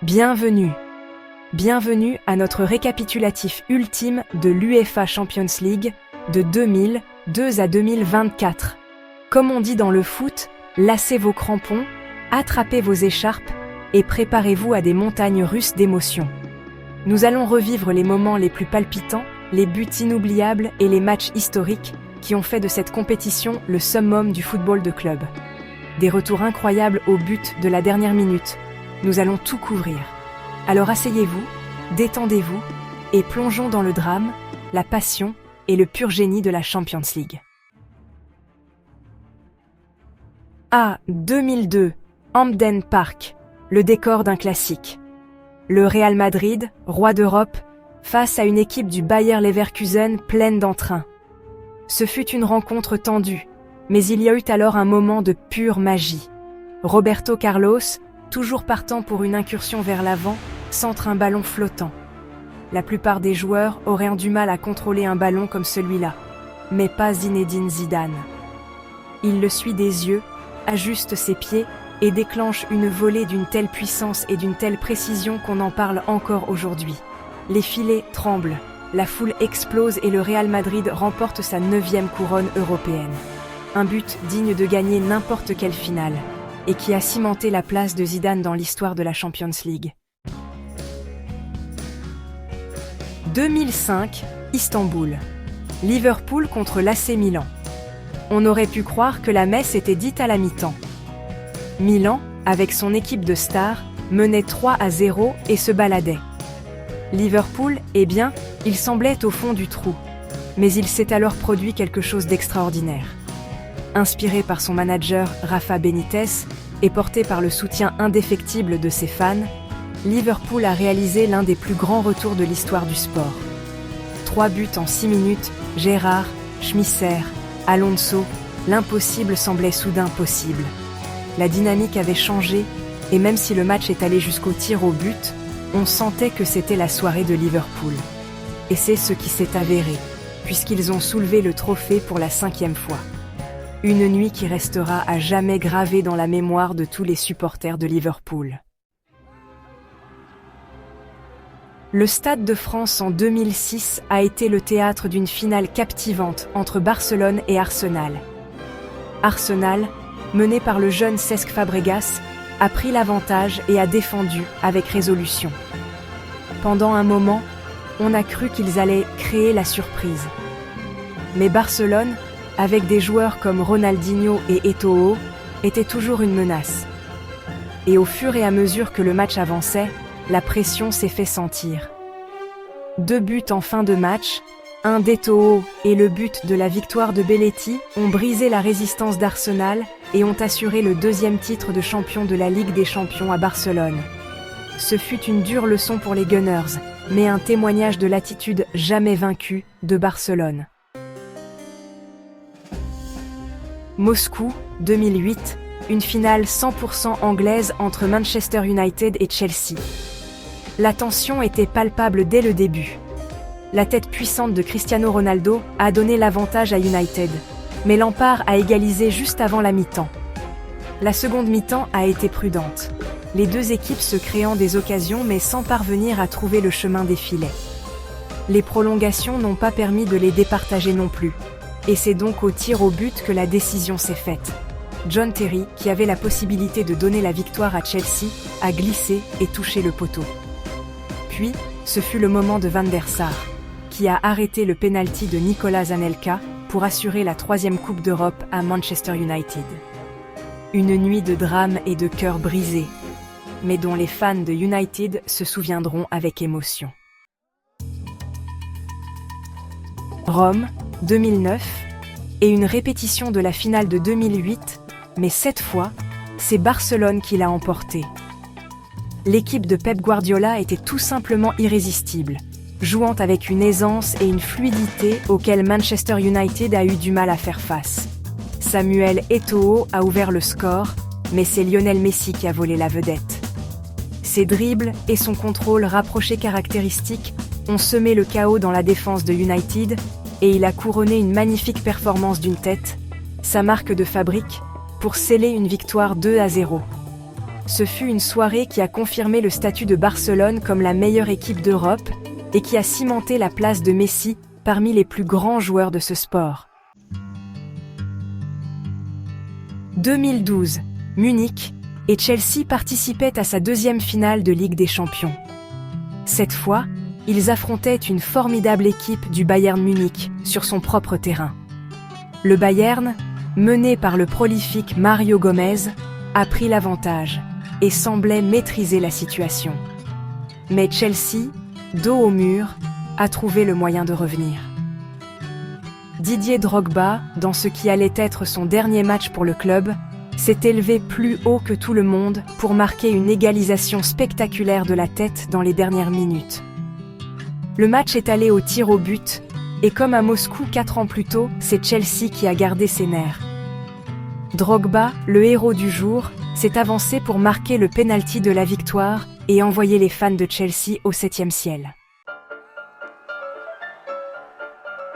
Bienvenue. Bienvenue à notre récapitulatif ultime de l'UEFA Champions League de 2002 à 2024. Comme on dit dans le foot, lacez vos crampons, attrapez vos écharpes et préparez-vous à des montagnes russes d'émotions. Nous allons revivre les moments les plus palpitants, les buts inoubliables et les matchs historiques qui ont fait de cette compétition le summum du football de club. Des retours incroyables au but de la dernière minute. Nous allons tout couvrir. Alors asseyez-vous, détendez-vous et plongeons dans le drame, la passion et le pur génie de la Champions League. 2002, Hampden Park, le décor d'un classique. Le Real Madrid, roi d'Europe, face à une équipe du Bayer Leverkusen pleine d'entrain. Ce fut une rencontre tendue, mais il y a eu alors un moment de pure magie. Roberto Carlos, toujours partant pour une incursion vers l'avant, centre un ballon flottant. La plupart des joueurs auraient du mal à contrôler un ballon comme celui-là, mais pas Zinedine Zidane. Il le suit des yeux, ajuste ses pieds et déclenche une volée d'une telle puissance et d'une telle précision qu'on en parle encore aujourd'hui. Les filets tremblent, la foule explose et le Real Madrid remporte sa 9e couronne européenne. Un but digne de gagner n'importe quelle finale, et qui a cimenté la place de Zidane dans l'histoire de la Champions League. 2005, Istanbul. Liverpool contre l'AC Milan. On aurait pu croire que la messe était dite à la mi-temps. Milan, avec son équipe de stars, menait 3-0 et se baladait. Liverpool, il semblait au fond du trou. Mais il s'est alors produit quelque chose d'extraordinaire. Inspiré par son manager Rafa Benitez et porté par le soutien indéfectible de ses fans, Liverpool a réalisé l'un des plus grands retours de l'histoire du sport. 3 buts en 6 minutes, Gérrard, Schmisser, Alonso, l'impossible semblait soudain possible. La dynamique avait changé et même si le match est allé jusqu'au tir au but, on sentait que c'était la soirée de Liverpool. Et c'est ce qui s'est avéré, puisqu'ils ont soulevé le trophée pour la 5e fois. Une nuit qui restera à jamais gravée dans la mémoire de tous les supporters de Liverpool. Le Stade de France en 2006 a été le théâtre d'une finale captivante entre Barcelone et Arsenal. Arsenal, mené par le jeune Cesc Fabregas, a pris l'avantage et a défendu avec résolution. Pendant un moment, on a cru qu'ils allaient créer la surprise. Mais Barcelone, avec des joueurs comme Ronaldinho et Eto'o, était toujours une menace. Et au fur et à mesure que le match avançait, la pression s'est fait sentir. 2 buts en fin de match, un d'Eto'o et le but de la victoire de Belletti ont brisé la résistance d'Arsenal et ont assuré le 2e titre de champion de la Ligue des Champions à Barcelone. Ce fut une dure leçon pour les Gunners, mais un témoignage de l'attitude jamais vaincue de Barcelone. Moscou, 2008, une finale 100% anglaise entre Manchester United et Chelsea. La tension était palpable dès le début. La tête puissante de Cristiano Ronaldo a donné l'avantage à United, mais Lampard a égalisé juste avant la mi-temps. La seconde mi-temps a été prudente. Les deux équipes se créant des occasions mais sans parvenir à trouver le chemin des filets. Les prolongations n'ont pas permis de les départager non plus. Et c'est donc au tir au but que la décision s'est faite. John Terry, qui avait la possibilité de donner la victoire à Chelsea, a glissé et touché le poteau. Puis, ce fut le moment de Van der Sar, qui a arrêté le pénalty de Nicolas Anelka pour assurer la 3e Coupe d'Europe à Manchester United. Une nuit de drame et de cœur brisé, mais dont les fans de United se souviendront avec émotion. Rome, 2009, et une répétition de la finale de 2008, mais cette fois, c'est Barcelone qui l'a emporté. L'équipe de Pep Guardiola était tout simplement irrésistible, jouant avec une aisance et une fluidité auxquelles Manchester United a eu du mal à faire face. Samuel Eto'o a ouvert le score, mais c'est Lionel Messi qui a volé la vedette. Ses dribbles et son contrôle rapproché caractéristique ont semé le chaos dans la défense de United et il a couronné une magnifique performance d'une tête, sa marque de fabrique, pour sceller une victoire 2-0. ce fut une soirée qui a confirmé le statut de Barcelone comme la meilleure équipe d'Europe et qui a cimenté la place de Messi parmi les plus grands joueurs de ce sport. 2012, Munich, et Chelsea participaient à sa deuxième finale de Ligue des Champions. Cette fois, ils affrontaient une formidable équipe du Bayern Munich sur son propre terrain. Le Bayern, mené par le prolifique Mario Gomez, a pris l'avantage et semblait maîtriser la situation. Mais Chelsea, dos au mur, a trouvé le moyen de revenir. Didier Drogba, dans ce qui allait être son dernier match pour le club, s'est élevé plus haut que tout le monde pour marquer une égalisation spectaculaire de la tête dans les dernières minutes. Le match est allé au tir au but, et comme à Moscou 4 ans plus tôt, c'est Chelsea qui a gardé ses nerfs. Drogba, le héros du jour, s'est avancé pour marquer le pénalty de la victoire et envoyer les fans de Chelsea au 7e ciel.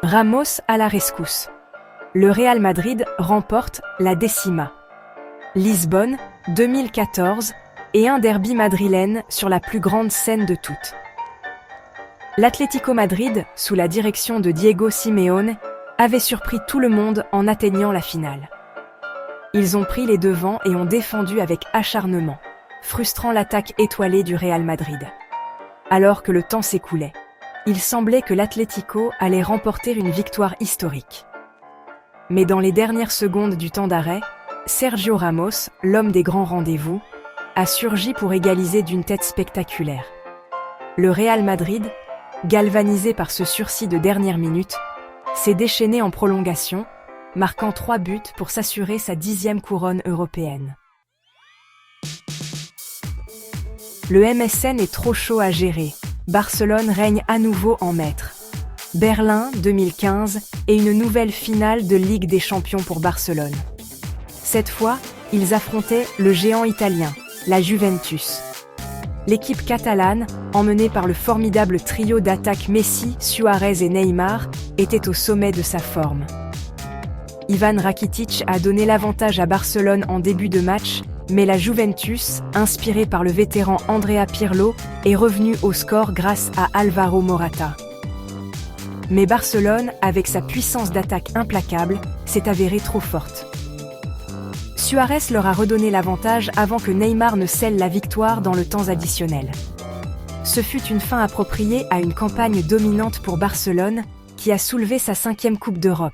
Ramos à la rescousse. Le Real Madrid remporte la décima. Lisbonne, 2014, et un derby madrilène sur la plus grande scène de toutes. L'Atlético Madrid, sous la direction de Diego Simeone, avait surpris tout le monde en atteignant la finale. Ils ont pris les devants et ont défendu avec acharnement, frustrant l'attaque étoilée du Real Madrid. Alors que le temps s'écoulait, il semblait que l'Atlético allait remporter une victoire historique. Mais dans les dernières secondes du temps d'arrêt, Sergio Ramos, l'homme des grands rendez-vous, a surgi pour égaliser d'une tête spectaculaire. Le Real Madrid, galvanisé par ce sursis de dernière minute, s'est déchaîné en prolongation, marquant 3 buts pour s'assurer sa 10e couronne européenne. Le MSN est trop chaud à gérer. Barcelone règne à nouveau en maître. Berlin 2015 et une nouvelle finale de Ligue des Champions pour Barcelone. Cette fois, ils affrontaient le géant italien, la Juventus. L'équipe catalane, emmenée par le formidable trio d'attaque Messi, Suarez et Neymar, était au sommet de sa forme. Ivan Rakitic a donné l'avantage à Barcelone en début de match, mais la Juventus, inspirée par le vétéran Andrea Pirlo, est revenue au score grâce à Alvaro Morata. Mais Barcelone, avec sa puissance d'attaque implacable, s'est avérée trop forte. Suarez leur a redonné l'avantage avant que Neymar ne scelle la victoire dans le temps additionnel. Ce fut une fin appropriée à une campagne dominante pour Barcelone, qui a soulevé sa 5e Coupe d'Europe.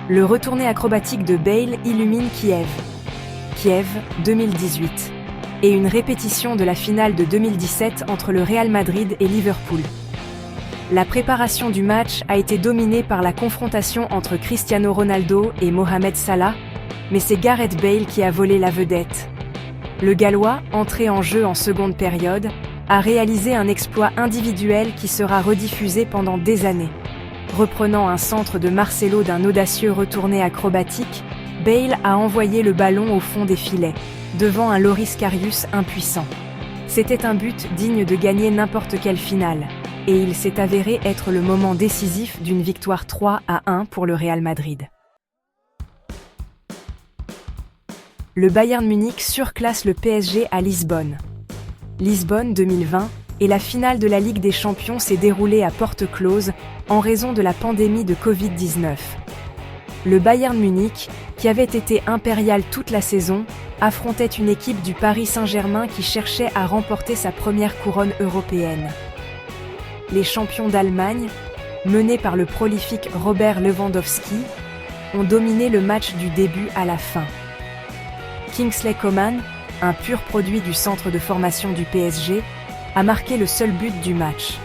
Le retourné acrobatique de Bale illumine Kiev. Kiev, 2018. Et une répétition de la finale de 2017 entre le Real Madrid et Liverpool. La préparation du match a été dominée par la confrontation entre Cristiano Ronaldo et Mohamed Salah, mais c'est Gareth Bale qui a volé la vedette. Le Gallois, entré en jeu en seconde période, a réalisé un exploit individuel qui sera rediffusé pendant des années. Reprenant un centre de Marcelo d'un audacieux retourné acrobatique, Bale a envoyé le ballon au fond des filets, devant un Loris Karius impuissant. C'était un but digne de gagner n'importe quelle finale, et il s'est avéré être le moment décisif d'une victoire 3-1 pour le Real Madrid. Le Bayern Munich surclasse le PSG à Lisbonne. Lisbonne 2020, et la finale de la Ligue des Champions s'est déroulée à porte close en raison de la pandémie de Covid-19. Le Bayern Munich, qui avait été impérial toute la saison, affrontait une équipe du Paris Saint-Germain qui cherchait à remporter sa première couronne européenne. Les champions d'Allemagne, menés par le prolifique Robert Lewandowski, ont dominé le match du début à la fin. Kingsley Coman, un pur produit du centre de formation du PSG, a marqué le seul but du match,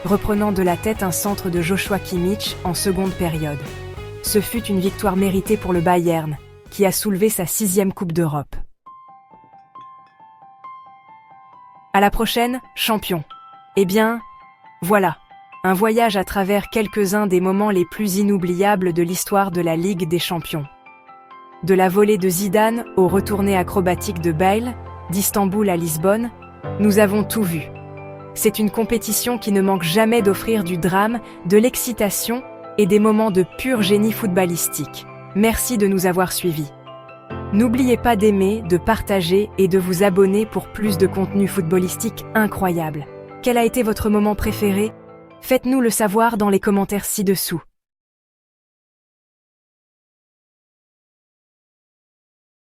reprenant de la tête un centre de Joshua Kimmich en seconde période. Ce fut une victoire méritée pour le Bayern, qui a soulevé sa 6e Coupe d'Europe. À la prochaine, champion. Eh bien, voilà, un voyage à travers quelques-uns des moments les plus inoubliables de l'histoire de la Ligue des Champions. De la volée de Zidane au retourné acrobatique de Bale, d'Istanbul à Lisbonne, nous avons tout vu. C'est une compétition qui ne manque jamais d'offrir du drame, de l'excitation et des moments de pur génie footballistique. Merci de nous avoir suivis. N'oubliez pas d'aimer, de partager et de vous abonner pour plus de contenu footballistique incroyable. Quel a été votre moment préféré? Faites-nous le savoir dans les commentaires ci-dessous.